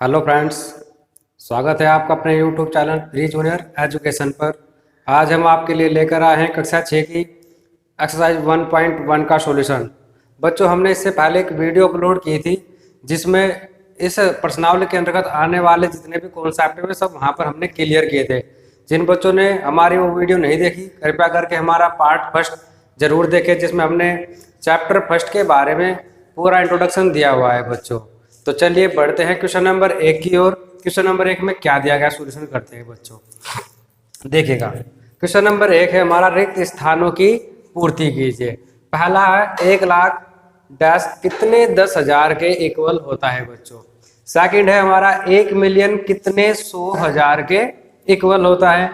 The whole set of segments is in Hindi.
हेलो फ्रेंड्स, स्वागत है आपका अपने YouTube channel pre junior education पर। आज हम आपके लिए लेकर आए हैं कक्षा 6 की एक्सरसाइज 1.1 का सॉल्यूशन। बच्चों, हमने इससे पहले एक वीडियो अपलोड की थी जिसमें इस प्रश्नावली के अंतर्गत आने वाले जितने भी कॉन्सेप्ट हैं सब वहाँ पर हमने क्लियर किए थे। जिन बच्चों ने हमारी वो वीडियो नहीं देखी, कृपया करके हमारा पार्ट फर्स्ट जरूर देखें, जिसमें हमने चैप्टर फर्स्ट के बारे में पूरा इंट्रोडक्शन दिया हुआ है बच्चों। तो चलिए बढ़ते हैं क्वेश्चन नंबर 1 की ओर। क्वेश्चन नंबर 1 में क्या दिया गया सॉल्यूशन करते हैं बच्चों। देखिएगा, क्वेश्चन नंबर 1 है हमारा, रिक्त स्थानों की पूर्ति कीजिए। पहला है 1 लाख डैश कितने 10,000 के इक्वल होता है बच्चों। सेकंड है हमारा 1 मिलियन कितने 100,000 के इक्वल होता है।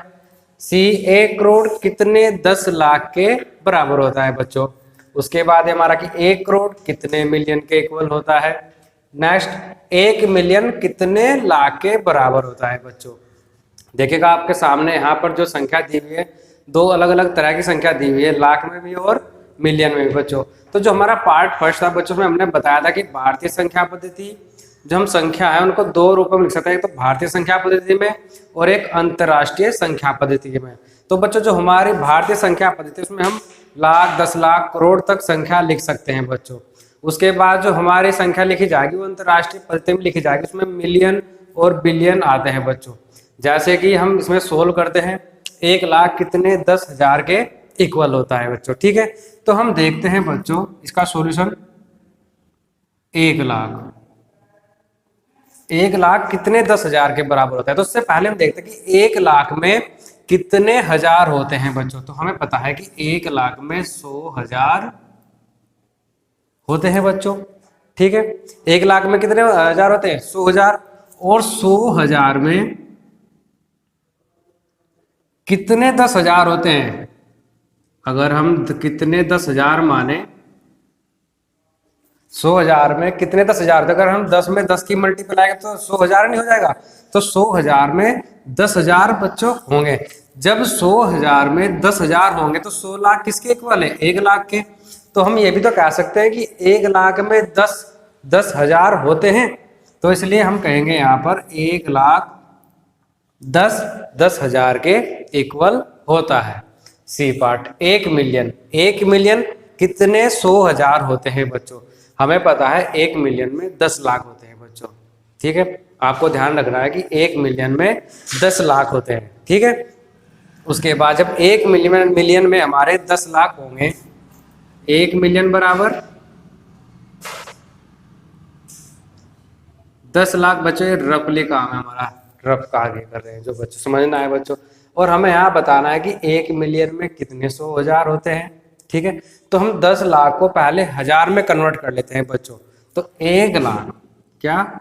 सी 1 करोड़ कितने 10 लाख के बराबर होता है बच्चों। उसके बाद है हमारा कि 1 करोड़ कितने मिलियन के इक्वल होता है। नेक्स्ट, 1 मिलियन कितने लाख के बराबर होता है बच्चों। देखिएगा आपके सामने यहाँ पर जो संख्या दी हुई है, दो अलग अलग तरह की संख्या दी हुई है, लाख में भी और मिलियन में भी बच्चों। तो जो हमारा पार्ट फर्स्ट था बच्चों में हमने बताया था कि भारतीय संख्या पद्धति, जो हम संख्या है उनको दो रूपों में लिख सकते हैं, एक तो भारतीय संख्या पद्धति में और एक अंतर्राष्ट्रीय संख्या पद्धति में। तो बच्चों जो हमारी भारतीय संख्या पद्धति उसमें हम लाख 10 लाख करोड़ तक संख्या लिख सकते हैं बच्चों। उसके बाद जो हमारी संख्या लिखी जाएगी वो अंतर्राष्ट्रीय पद्धति में लिखी जाएगी, उसमें मिलियन और बिलियन आते हैं बच्चों। जैसे कि हम इसमें सोल्व करते हैं, 1 लाख कितने 10,000 के इक्वल होता है बच्चों। ठीक है, तो हम देखते हैं बच्चों इसका सॉल्यूशन। 1 लाख 1 लाख कितने 10,000 के बराबर होता है। तो उससे पहले हम देखते हैं कि 1 लाख में कितने हजार होते हैं बच्चों। तो हमें पता है कि 1 लाख में 100,000 होते हैं बच्चों। ठीक है, 1 लाख में कितने हजार होते हैं 100,000, और 100,000 में कितने 10,000 होते हैं। अगर हम कितने 10,000 माने, 100,000 में कितने 10,000 होते हैं, अगर हम 10 में 10 की मल्टीप्लाई करें तो 100,000 नहीं हो जाएगा। तो 100,000 में 10,000 बच्चों होंगे। जब 100,000 में 10,000 होंगे तो 100 लाख किसके इक्वल है 1 लाख के। तो हम ये भी तो कह सकते हैं कि 1 लाख में 10,000 होते हैं, तो इसलिए हम कहेंगे यहाँ पर 1 लाख 10,000 के इक्वल होता है। C part. 1 मिलियन, 1 मिलियन कितने 100,000 होते हैं बच्चों। हमें पता है 1 मिलियन में 10 लाख होते हैं बच्चों। ठीक है, आपको ध्यान रखना है कि 1 मिलियन में 10 लाख होते हैं। ठीक है, उसके बाद जब 1 मिलियन में हमारे 10 लाख होंगे, 1 मिलियन बराबर 10 लाख बच्चों। रफली काम है हमारा, रफ का आगे कर रहे हैं जो बच्चों समझना है बच्चों। और हमें यहाँ बताना है कि 1 मिलियन में कितने 100,000 होते हैं। ठीक है, तो हम 10 लाख को पहले हजार में कन्वर्ट कर लेते हैं बच्चों। तो 1 लाख क्या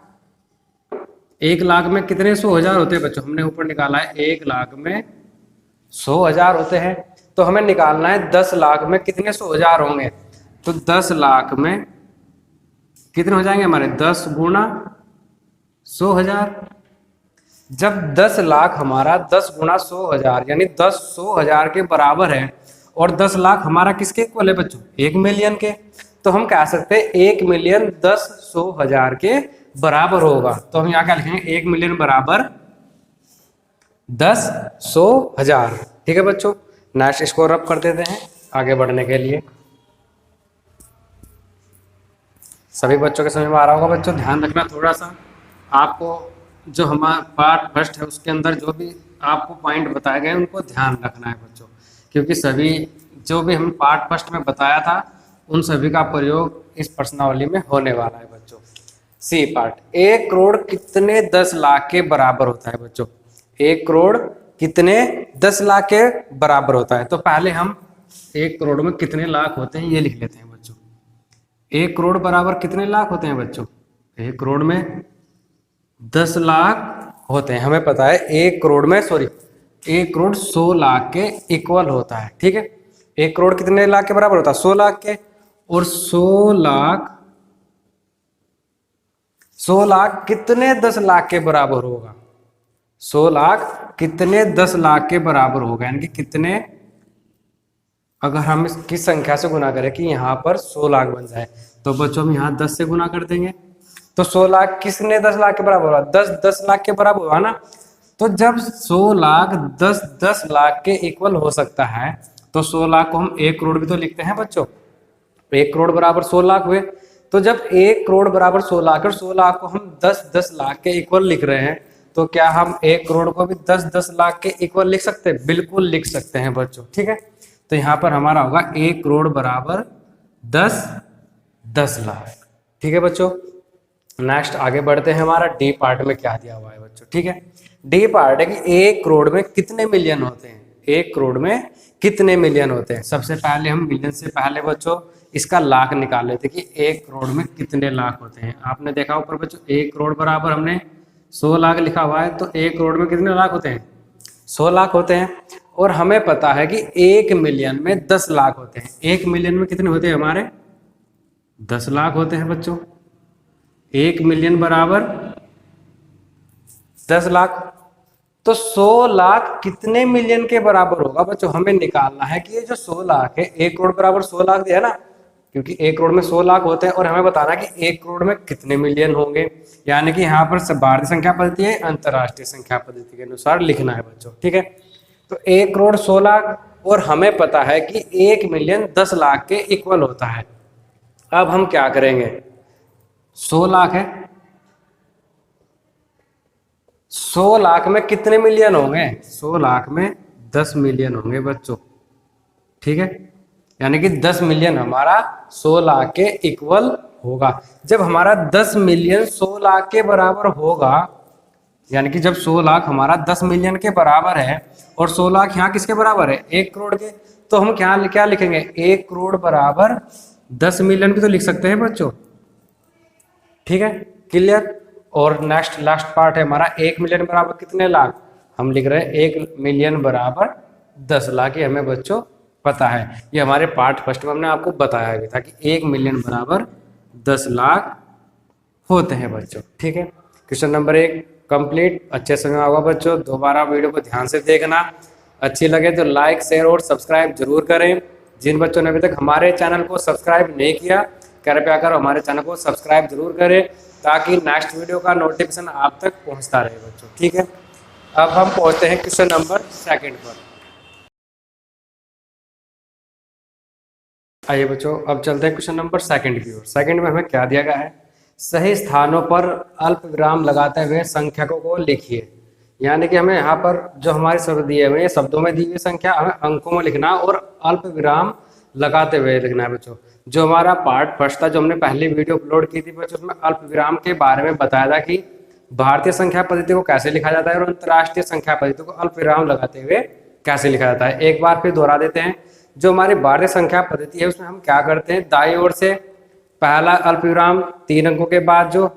1 लाख में कितने 100,000 होते हैं बच्चों। हमने ऊपर निकाला है 1 लाख में 100,000 होते हैं। तो हमें निकालना है 10 लाख में कितने 100,000 होंगे। तो 10 लाख में कितने हो जाएंगे हमारे 10 गुना 100,000। जब 10 लाख हमारा 10 गुना 100,000 यानी 10 100,000 के बराबर है, और 10 लाख हमारा किसके इक्वल है बच्चों 1 मिलियन के। तो हम कह सकते हैं 1 मिलियन 10 100,000 के बराबर होगा। तो हम यहाँ क्या लिखेंगे 1 मिलियन बराबर 10 100,000। ठीक है बच्चों, नेक्स्ट इसको रब कर देते हैं आगे बढ़ने के लिए। सभी बच्चों के समझ में आ रहा होगा बच्चों। ध्यान रखना थोड़ा सा, आपको जो हमारा पार्ट फर्स्ट है उसके अंदर जो भी आपको पॉइंट बताए गए उनको ध्यान रखना है बच्चों, क्योंकि सभी जो भी हम पार्ट फर्स्ट में बताया था उन सभी का प्रयोग इस प्रश्नावली में होने वाला है बच्चों। C part. 1 करोड़ कितने 10 लाख के बराबर होता है बच्चों। 1 करोड़ कितने 10 लाख के बराबर होता है। तो पहले हम 1 करोड़ में कितने लाख होते हैं ये लिख लेते हैं बच्चों। 1 करोड़ बराबर कितने लाख होते हैं बच्चों। 1 करोड़ में 10 लाख होते हैं। हमें पता है 1 करोड़ में 1 करोड़ 100 लाख के इक्वल होता है। ठीक है, 1 करोड़ कितने लाख के बराबर होता है 100 लाख के, और 100 लाख कितने 10 लाख के बराबर होगा। 100 लाख कितने 10 लाख के बराबर होगा, यानी कि कितने, अगर हम किस संख्या से गुना करें कि यहाँ पर 100 लाख बन जाए, तो बच्चों हम यहाँ 10 से गुना कर देंगे। तो 100 लाख किसने 10 लाख के बराबर हुआ? 10 लाख के बराबर हुआ ना। तो जब 100 लाख 10 लाख के इक्वल हो सकता है तो 100 लाख को हम 1 करोड़ भी तो लिखते हैं बच्चों। 1 करोड़ बराबर 100 लाख हुए। तो जब 1 करोड़ बराबर 100 लाख और 100 लाख को हम 10 लाख के इक्वल लिख रहे हैं, तो क्या हम 1 करोड़ को भी 10 लाख के इक्वल लिख सकते हैं? बिल्कुल लिख सकते हैं बच्चों, ठीक है। तो यहाँ पर हमारा होगा 1 करोड़ बराबर 10 लाख, ठीक है बच्चों। नेक्स्ट आगे बढ़ते हैं, हमारा डी पार्ट में क्या दिया हुआ है बच्चों, ठीक है। डी पार्ट है कि 1 करोड़ में कितने मिलियन होते हैं? 1 करोड़ में कितने मिलियन होते हैं? सबसे पहले हम मिलियन से पहले बच्चों इसका लाख निकाल लेते कि 1 करोड़ में कितने लाख होते हैं। आपने देखा ऊपर बच्चों 1 करोड़ बराबर हमने 100 लाख लिखा हुआ है, तो 1 करोड़ में कितने लाख होते हैं? 100 लाख होते हैं। और हमें पता है कि 1 मिलियन में 10 लाख होते हैं। 1 मिलियन में कितने होते हैं हमारे? 10 लाख होते हैं बच्चों। 1 मिलियन बराबर 10 लाख। तो 100 लाख कितने मिलियन के बराबर होगा बच्चों? हमें निकालना है कि ये जो 100 लाख है, 1 करोड़ बराबर 100 लाख दिया है ना, क्योंकि 1 करोड़ में 100 लाख होते हैं और हमें बताना है कि 1 करोड़ में कितने मिलियन होंगे। यानी कि यहाँ पर भारतीय संख्या पद्धति है, अंतरराष्ट्रीय संख्या पद्धति के अनुसार लिखना है बच्चों, ठीक है। तो 1 करोड़ 100 लाख और हमें पता है कि 1 मिलियन 10 लाख के इक्वल होता है। अब हम क्या करेंगे? 100 लाख है, 100 लाख में कितने मिलियन होंगे? 100 लाख में 10 मिलियन होंगे बच्चों, ठीक है। यानी कि 10 मिलियन हमारा 100 लाख के इक्वल होगा। जब हमारा 10 मिलियन 100 लाख के बराबर होगा, यानी कि जब 100 लाख हमारा 10 मिलियन के बराबर है और 100 लाख यहाँ किसके बराबर है? 1 करोड़ के, तो हम क्या लिखेंगे? 1 करोड़ बराबर 10 मिलियन भी तो लिख सकते हैं बच्चों, ठीक है, क्लियर। और नेक्स्ट लास्ट पार्ट है हमारा 1 मिलियन बराबर कितने लाख? हम लिख रहे हैं 1 मिलियन बराबर 10 लाख। ये हमें बच्चों पता है, ये हमारे पार्ट फर्स्ट में हमने आपको बताया भी था कि 1 मिलियन बराबर 10 लाख होते हैं बच्चों, ठीक है। Question number 1 complete. अच्छे से होगा बच्चों, दोबारा वीडियो को ध्यान से देखना। अच्छी लगे तो लाइक शेयर और सब्सक्राइब जरूर करें। जिन बच्चों ने अभी तक हमारे चैनल को सब्सक्राइब नहीं किया, कृपया कर हमारे चैनल को सब्सक्राइब जरूर करें ताकि नेक्स्ट वीडियो का नोटिफिकेशन आप तक पहुंचता रहे बच्चों, ठीक है। अब हम पहुंचते हैं क्वेश्चन नंबर 2 पर। आइए बच्चों, अब चलते हैं क्वेश्चन नंबर 2 की ओर। 2 में हमें क्या दिया गया है? सही स्थानों पर अल्प विराम लगाते हुए संख्यकों को लिखिए। यानी कि हमें यहाँ पर जो हमारे शब्द दिए हुए हैं, शब्दों में दी हुई संख्या हमें अंकों में लिखना और अल्प विराम लगाते हुए लिखना है बच्चों। जो हमारा पार्ट फर्स्ट था, जो हमने पहली वीडियो अपलोड की थी बच्चों, उसमें अल्प विराम के बारे में बताया था कि भारतीय संख्या पद्धति को कैसे लिखा जाता है और अंतर्राष्ट्रीय संख्या पद्धति को अल्प विराम लगाते हुए कैसे लिखा जाता है। एक बार फिर दोहरा देते हैं। जो हमारी भारतीय संख्या पद्धति है उसमें हम क्या करते हैं? दाईं ओर से पहला अल्प विराम 3 अंकों के बाद, जो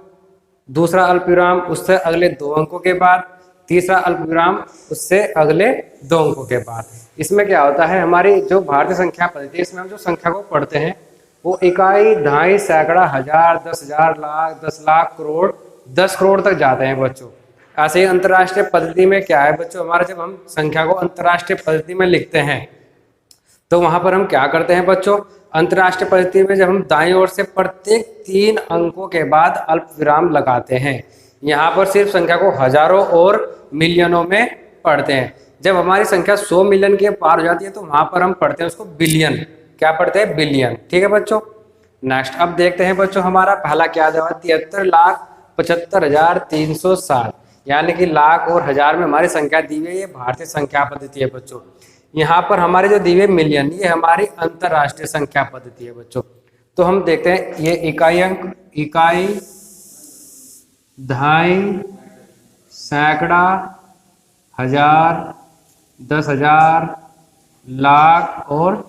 दूसरा अल्प विराम उससे अगले 2 अंकों के बाद, तीसरा अल्प विराम उससे अगले 2 अंकों के बाद। इसमें क्या होता है, हमारी जो भारतीय संख्या पद्धति है इसमें हम जो संख्या को पढ़ते हैं वो इकाई, दहाई, सैकड़ा, हजार, 10,000, लाख, 10 लाख, करोड़, 10 करोड़ तक जाते हैं बच्चों। ऐसे ही अंतर्राष्ट्रीय पद्धति में क्या है बच्चों, हमारे जब हम संख्या को अंतर्राष्ट्रीय पद्धति में लिखते हैं तो वहां पर हम क्या करते हैं बच्चों? अंतर्राष्ट्रीय पद्धति में जब हम दाईं ओर से प्रत्येक 3 अंकों के बाद अल्प विराम लगाते हैं, यहाँ पर सिर्फ संख्या को हजारों और मिलियनों में पढ़ते हैं। जब हमारी संख्या 100 मिलियन के पार हो जाती है तो वहां पर हम पढ़ते हैं उसको बिलियन। क्या पढ़ते हैं? बिलियन, ठीक है बच्चों। नेक्स्ट अब देखते हैं बच्चों, हमारा पहला क्या दिया? 73,75,360, यानी कि लाख और हजार में हमारी संख्या दी हुई है। ये भारतीय संख्या पद्धति है बच्चों। यहाँ पर हमारे जो दिए मिलियन, ये हमारी अंतरराष्ट्रीय संख्या पद्धति है बच्चों। तो हम देखते हैं ये इकाई अंक, इकाई, दहाई, सैकड़ा, हजार, 10,000, लाख और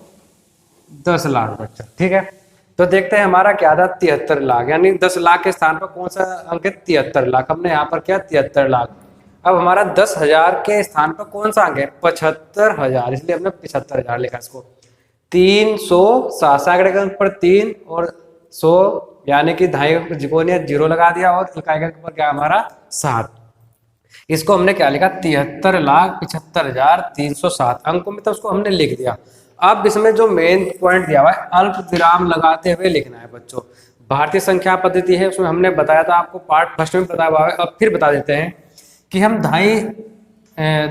10 लाख बच्चों, ठीक है। तो देखते हैं हमारा क्या था? 73 लाख, यानी 10 लाख के स्थान पर कौन सा अंक है? 73 लाख। हमने यहाँ पर क्या? 73 लाख। अब हमारा 10,000 के स्थान पर कौन सा अंक है? 75,000, इसलिए हमने 75,000 लिखा इसको। 300 सैकड़े के अंक पर 3 और 100, यानी कि दहाई जिकोनिया 0 लगा दिया और इकाई के अंक पर क्या हमारा? 7। इसको हमने क्या लिखा? 73,75,307 अंकों में, तो उसको हमने लिख दिया। अब इसमें जो मेन पॉइंट दिया हुआ है अल्प विराम लगाते हुए लिखना है बच्चों। भारतीय संख्या पद्धति है, उसमें हमने बताया था आपको, पार्ट फर्स्ट में बताया हुआ है। अब फिर बता देते हैं कि हम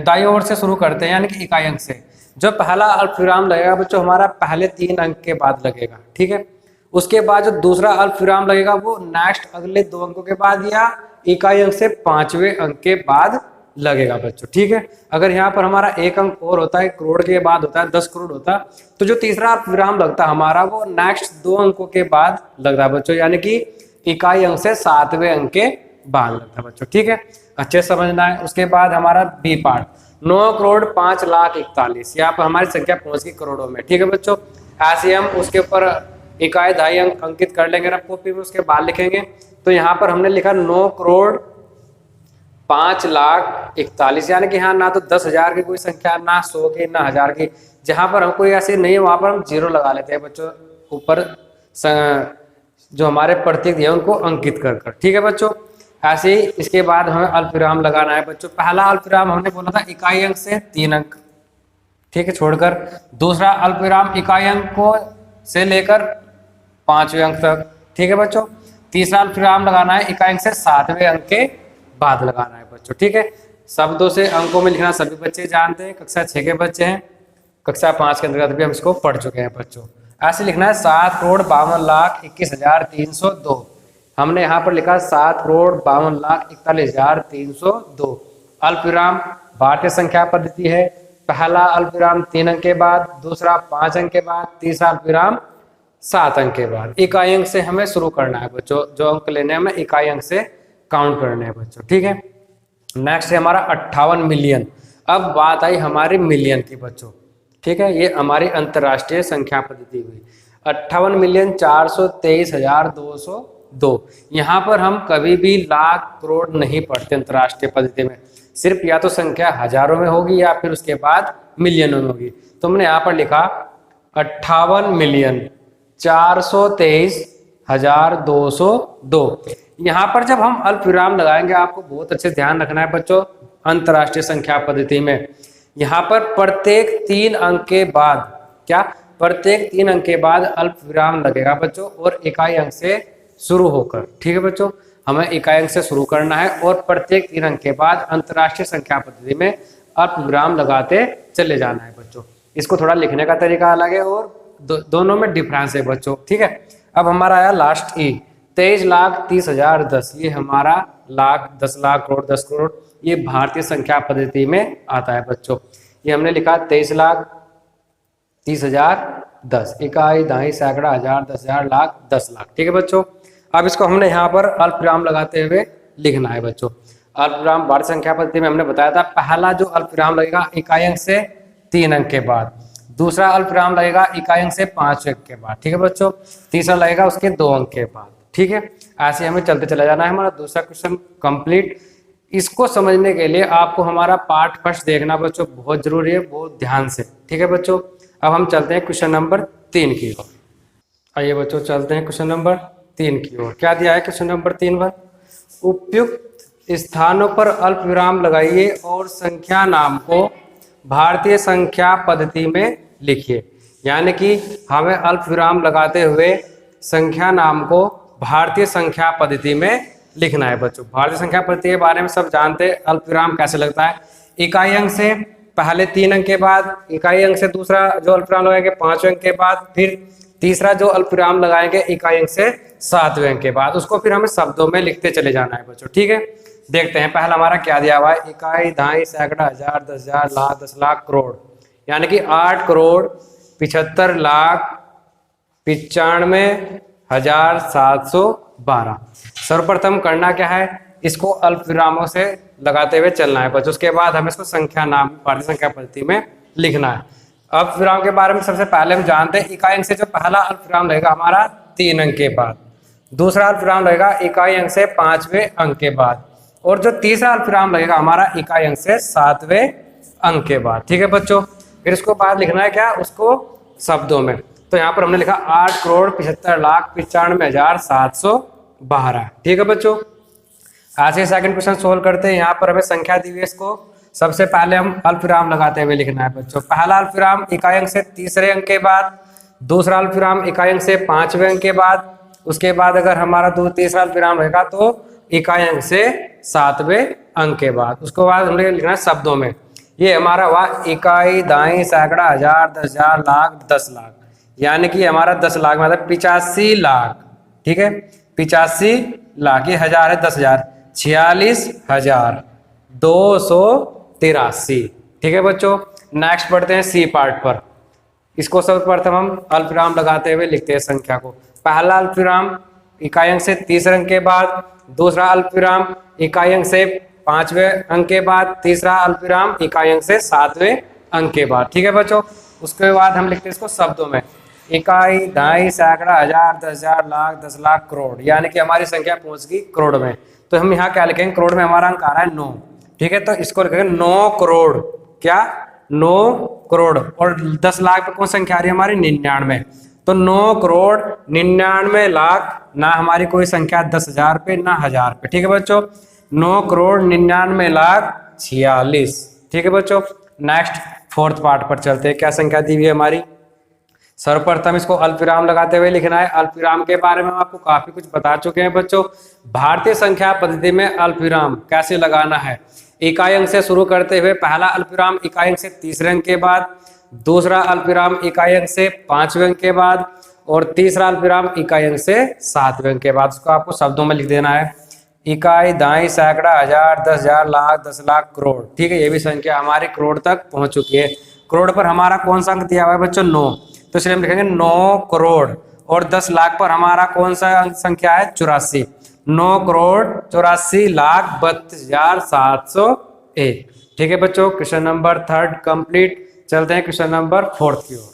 दाई ओर से शुरू करते हैं, यानी कि इकाई अंक से। जो पहला अल्प विराम लगेगा बच्चों हमारा पहले 3 अंक के बाद लगेगा, ठीक है। उसके बाद जो दूसरा अल्प विराम लगेगा वो नेक्स्ट अगले 2 अंकों के बाद या इकाई अंक से 5वें अंक के बाद लगेगा बच्चों, ठीक है। अगर यहाँ पर हमारा 1 अंक और होता है, करोड़ के बाद होता है, 10 करोड़ होता, तो जो तीसरा अल्प विराम लगता है हमारा वो नेक्स्ट 2 अंकों के बाद लगता है बच्चों, यानी कि इकाई अंक से 7वें अंक के बाद लगता है बच्चों, ठीक है। अच्छे समझना है। उसके बाद हमारा बी पार्ट 9 करोड़ 5,41,000, यहाँ पर हमारी संख्या पहुंच गई करोड़ों में, ठीक है बच्चों। ऐसे हम उसके ऊपर इकाई दहाई अंक अंकित कर लेंगे रफ कॉपी में, उसके बाद लिखेंगे। तो यहाँ पर हमने लिखा 9 करोड़ 5,41,000, यानी कि यहाँ ना तो 10,000 की कोई संख्या, ना 100 की, ना 1000 की। जहां पर हम कोई ऐसी नहीं है वहां पर हम 0 लगा लेते हैं बच्चों, ऊपर जो हमारे प्रतीक दिए उनको अंकित कर कर, ठीक है बच्चों। ऐसे ही इसके बाद हमें अल्प विराम लगाना है बच्चों। पहला अल्प विराम हमने बोला था इकाई अंक से 3 अंक, ठीक है, छोड़कर। दूसरा अल्प विराम इकाई अंक को से लेकर 5वें अंक तक, ठीक है बच्चों। तीसरा अल्प विराम लगाना है इकाई अंक से 7वें अंक के बाद लगाना है बच्चों, ठीक है। शब्दों से अंकों में लिखना सभी बच्चे जानते हैं, कक्षा 6 के बच्चे हैं, कक्षा 5 के अंतर्गत भी हम इसको पढ़ चुके हैं बच्चों। ऐसे लिखना है 7,52,21,302। हमने यहाँ पर लिखा 7,52,41,302। अल्प विराम भारतीय संख्या पद्धति है। पहला अल्प विराम 3 अंक के बाद, दूसरा 5 अंक के बाद, तीसरा अल्प विराम 7 अंक के बाद। इकाई अंक से हमें शुरू करना है बच्चों, जो अंक लेने हमें इकाई अंक से काउंट करने हैं बच्चों, ठीक है। नेक्स्ट है हमारा 58 मिलियन। अब बात आई हमारे मिलियन की बच्चों, ठीक है। ये हमारी अंतरराष्ट्रीय संख्या पद्धति हुई। 58,423,202। यहाँ पर हम कभी भी लाख करोड़ नहीं पढ़ते अंतरराष्ट्रीय पद्धति में, सिर्फ या तो संख्या हजारों में होगी या फिर उसके बाद मिलियनों में होगी। तो हमने यहाँ पर लिखा 58,423,202। यहाँ पर जब हम अल्प विराम लगाएंगे आपको बहुत अच्छे ध्यान रखना है बच्चों, अंतरराष्ट्रीय संख्या पद्धति में यहाँ पर प्रत्येक 3 अंक के बाद, क्या, प्रत्येक 3 अंक के बाद अल्प विराम लगेगा बच्चों, और इकाई अंक से शुरू होकर, ठीक है बच्चों। हमें इकाई अंक से शुरू करना है और प्रत्येक 3 अंक के बाद अंतरराष्ट्रीय संख्या पद्धति में अल्प विराम लगाते चले जाना है बच्चों। इसको थोड़ा लिखने का तरीका अलग है और दोनों में डिफरेंस है बच्चों, ठीक है। अब हमारा आया लास्ट ई 23,30,010। ये हमारा लाख, 10 लाख, करोड़, 10 करोड़, ये भारतीय संख्या पद्धति में आता है बच्चों। ये हमने लिखा 23,30,010। इकाई, दहाई, सैकड़ा, हजार, 10,000, लाख, 10 लाख, ठीक है बच्चों। अब इसको हमने यहाँ पर अल्प विराम लगाते हुए लिखना है बच्चों। अल्प विराम भारतीय संख्या पद्धति में हमने बताया था, पहला जो अल्प विराम लगेगा इकाई अंक से 3 अंक के बाद, दूसरा अल्प विराम लगेगा इकाई अंक से 5 अंक के बाद, ठीक है बच्चों। तीसरा लगेगा उसके 2 अंक के बाद, ठीक है। ऐसे हमें चलते चला जाना है। हमारा दूसरा क्वेश्चन कंप्लीट। इसको समझने के लिए आपको हमारा पार्ट फर्स्ट देखना बच्चों बहुत जरूरी है, बहुत ध्यान से, ठीक है बच्चों। अब हम चलते हैं क्वेश्चन नंबर 3 की ओर। आइए बच्चों चलते हैं क्वेश्चन नंबर 3 की ओर। क्या दिया है क्वेश्चन नंबर 3 पर? उपयुक्त स्थानों पर अल्प विराम लगाइए और संख्या नाम को भारतीय संख्या पद्धति में लिखिए। यानी कि हमें अल्प विराम लगाते हुए संख्या नाम को भारतीय संख्या पद्धति में लिखना है बच्चों। भारतीय संख्या पद्धति के बारे में सब जानते हैं, अल्प विराम कैसे लगता है। इकाई अंक से पहले 3 अंक के बाद, इकाई अंक से दूसरा जो अल्प विराम लगाएंगे 5 अंक के बाद, फिर तीसरा जो अल्प विराम लगाएंगे इकाई अंक से 7वें अंक के बाद। उसको फिर हमें शब्दों में लिखते चले जाना है बच्चों, ठीक है। देखते हैं पहला हमारा क्या दिया हुआ है। इकाई, दहाई, सैकड़ा, हजार, 10,000, लाख, 10 लाख, करोड़, यानी कि 8,95,95,712। सर्वप्रथम करना क्या है, इसको अल्प विरामों से लगाते हुए चलना है बच्चों। उसके बाद हमें इसको संख्या नाम भारतीय संख्या पद्धति में लिखना है। अल्प विराम के बारे में सबसे पहले हम जानते हैं, इकाई अंक से जो पहला अल्प विराम लगेगा हमारा 3 अंक के बाद, दूसरा अल्प विराम लगेगा इकाई अंक से 5वें अंक के बाद, और जो तीसरा अल्प विराम लगेगा हमारा इकाई अंक से 7वें अंक के बाद, ठीक है बच्चों। फिर इसको बाद लिखना है क्या, उसको शब्दों में। तो यहाँ पर हमने लिखा 8,75,95,712, ठीक है बच्चों। आज के सेकंड क्वेश्चन सोल्व करते हैं। यहाँ पर हमें संख्या दी हुई है, इसको सबसे पहले हम अल्पविराम लगाते हुए लिखना है बच्चों। पहला अल्पविराम इकाई अंक से तीसरे अंक के बाद, दूसरा अल्पविराम इकाई अंक से पांचवें अंक के बाद, उसके बाद अगर हमारा तीसरा अल्पविराम रहेगा तो इकाई अंक से सातवें अंक के बाद। उसके बाद हमने लिखना है शब्दों में। ये हमारा हुआ इकाई, दाई, सैकड़ा, हजार, 10,000, लाख, 10 लाख, यानी कि हमारा 10 लाख मतलब 85 लाख। ठीक है, 85 लाख, ये हजार है 10,000, 46,283। ठीक है बच्चों, नेक्स्ट पढ़ते हैं सी पार्ट पर। इसको सर्वप्रथम हम अल्पविराम लगाते हुए लिखते हैं संख्या को। पहला अल्पविराम इकाई अंक से तीसरे अंक के बाद, दूसरा अल्पविराम इकाई अंक से पांचवें अंक के बाद, तीसरा अल्पविराम इकाई अंक से सातवें अंक के बाद। ठीक है बच्चों, उसके बाद हम लिखते हैं इसको शब्दों में। इकाई, दाई, सैकड़ा, हजार, 10,000, लाख, 10 लाख, करोड़, यानी कि हमारी संख्या पहुंच गई करोड़ में। तो हम यहाँ क्या लिखेंगे, करोड़ में हमारा अंक आ रहा है 9। ठीक है, तो इसको लिखेंगे 9 करोड़। क्या, 9 करोड़। और 10 लाख पे कौन संख्या आ रही है हमारी, 99। तो 9 करोड़ 99 लाख, ना हमारी कोई संख्या 10,000 पे ना 1000 पे। ठीक है बच्चों, 9 करोड़ 99 लाख 46। ठीक है बच्चों, नेक्स्ट फोर्थ पार्ट पर चलते हैं। क्या संख्या दी हुई है हमारी। सर्वप्रथम इसको अल्पविराम लगाते हुए लिखना है। अल्पविराम के बारे में हम आपको काफी कुछ बता चुके हैं बच्चों। भारतीय संख्या पद्धति में अल्पविराम कैसे लगाना है। इकाई अंक से शुरू करते हुए पहला अल्पविराम इकाई अंक से तीसरे अंक के बाद, दूसरा अल्पविराम इकाई अंक से पांचवें अंक के बाद, और तीसरा अल्पविराम इकाई अंक से सातवें अंक के बाद। उसको आपको शब्दों में लिख देना है। इकाई, दाई, सैकड़ा, हजार, 10,000, लाख, 10 लाख, करोड़। ठीक है, ये भी संख्या हमारी करोड़ तक पहुंच चुकी है। करोड़ पर हमारा कौन सा अंक दिया हुआ है बच्चों, 9। तो इसलिए हम लिखेंगे 9 करोड़। और 10 लाख पर हमारा कौन सा अंक संख्या है, 84। 9 करोड़ 84 लाख 32,701। ठीक है बच्चों, क्वेश्चन नंबर 3 कंप्लीट। चलते हैं क्वेश्चन नंबर 4 की ओर।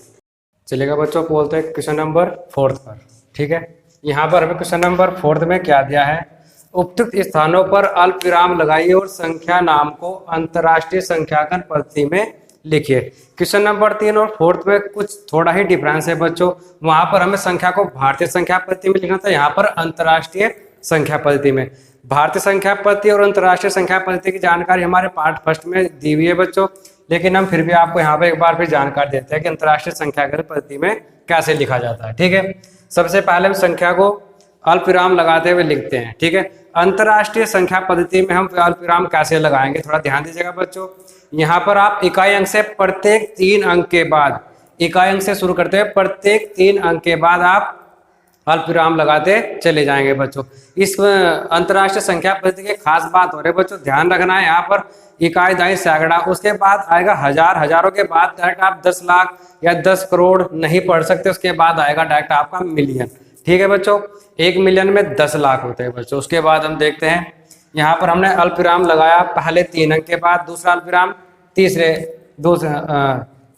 चलेगा बच्चों, बोलते हैं क्वेश्चन नंबर 4 पर। ठीक है, यहाँ पर हमें क्वेश्चन नंबर 4 में क्या दिया है, उपयुक्त स्थानों पर अल्पविराम लगाइए और संख्या नाम को अंतरराष्ट्रीय संख्यांकन पद्धति में लिखिए। क्वेश्चन नंबर 3 और 4 में कुछ थोड़ा ही डिफरेंस है बच्चों। वहां पर हमें संख्या को भारतीय संख्या पद्धति में लिखना था, यहाँ पर अंतरराष्ट्रीय संख्या पद्धति में। भारतीय संख्या पद्धति और अंतरराष्ट्रीय संख्या पद्धति की जानकारी हमारे पार्ट फर्स्ट में दी हुई है बच्चों, लेकिन हम फिर भी आपको यहाँ पर एक बार फिर जानकारी देते हैं कि अंतरराष्ट्रीय संख्यांकन पद्धति में कैसे लिखा जाता है। ठीक है, सबसे पहले हम संख्या को अल्पविराम लगाते हुए लिखते हैं। ठीक है, अंतरराष्ट्रीय संख्या पद्धति में हम अल्पविराम कैसे लगाएंगे, थोड़ा ध्यान दीजिएगा बच्चों। यहाँ पर आप इकाई अंक से प्रत्येक 3 अंक के बाद, इकाई अंक से शुरू करते हैं, प्रत्येक 3 अंक के बाद आप अल्पविराम लगाते चले जाएंगे बच्चों। इस अंतरराष्ट्रीय संख्या पद्धति की खास बात हो रही है बच्चों, ध्यान रखना है। यहाँ पर इकाई, दाई, सैकड़ा, उसके बाद आएगा हजार, हजारों के बाद डायरेक्ट आप 10 लाख या 10 करोड़ नहीं पढ़ सकते, उसके बाद आएगा डायरेक्ट आपका मिलियन। ठीक है बच्चों, 1 मिलियन में 10 लाख होते हैं बच्चों। उसके बाद हम देखते हैं, यहाँ पर हमने अल्पविराम लगाया पहले 3 अंक के बाद, दूसरा अल्पविराम तीसरे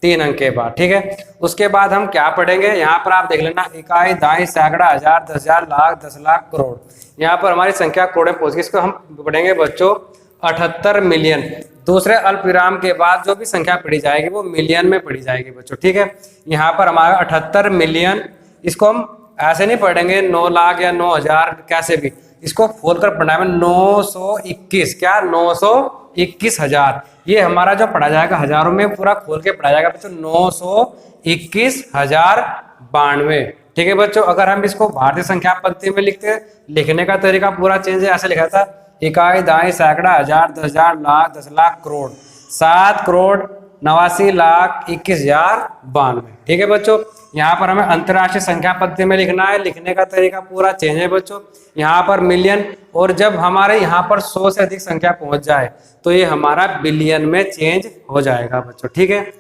3 अंक के बाद। ठीक है, उसके बाद हम क्या पढ़ेंगे, यहाँ पर आप देख लेना, इकाई, दाई, सैकड़ा, हजार, 10,000, लाख, 10 लाख, करोड़। यहाँ पर हमारी संख्या करोड़ में पहुंच गई। इसको हम पढ़ेंगे बच्चों 78 मिलियन। दूसरे अल्पविराम के बाद जो भी संख्या पढ़ी जाएगी वो मिलियन में पढ़ी जाएगी बच्चों। ठीक है, यहाँ पर हमारा 78 मिलियन। इसको हम ऐसे नहीं पढ़ेंगे 9 लाख या 9,000, कैसे भी इसको खोलकर पढ़ना है 921। क्या, 921,000। ये हमारा जो पढ़ा जाएगा हजारों में पूरा खोल के पढ़ा जाएगा बच्चों, 921,092। ठीक है बच्चों, अगर हम इसको भारतीय संख्या पद्धति में लिखते हैं, लिखने का तरीका पूरा चेंज है। ऐसे लिखा था, इकाई, दाई, सैकड़ा, हजार, 10,000, लाख, 10 लाख, करोड़, 7 करोड़ 89 लाख 21,092। ठीक है बच्चों, यहाँ पर हमें अंतरराष्ट्रीय संख्या पद्धति में लिखना है, लिखने का तरीका पूरा चेंज है बच्चों। यहाँ पर मिलियन, और जब हमारे यहाँ पर 100 से अधिक संख्या पहुंच जाए तो ये हमारा बिलियन में चेंज हो जाएगा बच्चों। ठीक है,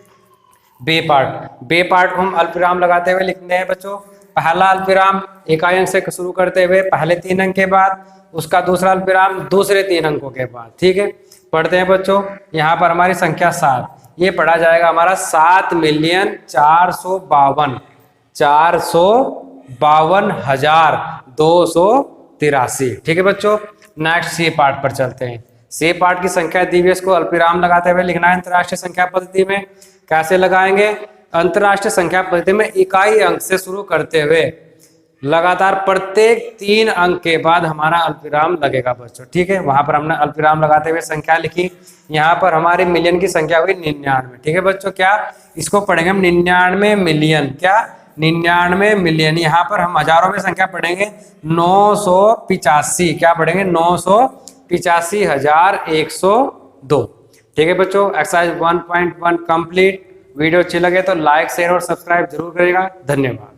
बे पार्ट को हम अल्पविराम लगाते हुए लिखते हैं बच्चों। पहला अल्पविराम इकाई अंक से शुरू करते हुए पहले 3 अंक के बाद, उसका दूसरा अल्पविराम दूसरे 3 अंकों के बाद। ठीक है, पढ़ते हैं बच्चों। यहाँ पर हमारी संख्या 7, ये पढ़ा जाएगा हमारा 7,452,283। ठीक है बच्चों, नेक्स्ट सी पार्ट पर चलते हैं। सी पार्ट की संख्या दी हुई, इसको अल्पविराम लगाते हुए लिखना है अंतरराष्ट्रीय संख्या पद्धति में। कैसे लगाएंगे, अंतरराष्ट्रीय संख्या पद्धति में इकाई अंक से शुरू करते हुए लगातार प्रत्येक 3 अंक के बाद हमारा अल्पविराम लगेगा बच्चों, ठीक है। वहां पर हमने अल्पविराम लगाते हुए संख्या लिखी, यहाँ पर हमारे मिलियन की संख्या हुई 99, ठीक है बच्चों। क्या इसको पढ़ेंगे हम 99 मिलियन, क्या 99 मिलियन। यहाँ पर हम हजारों में संख्या पढ़ेंगे 985, क्या पढ़ेंगे 985,102, ठीक है बच्चों। Exercise 1.1 complete. वीडियो अच्छी लगे तो लाइक शेयर और सब्सक्राइब जरूर करिएगा। धन्यवाद।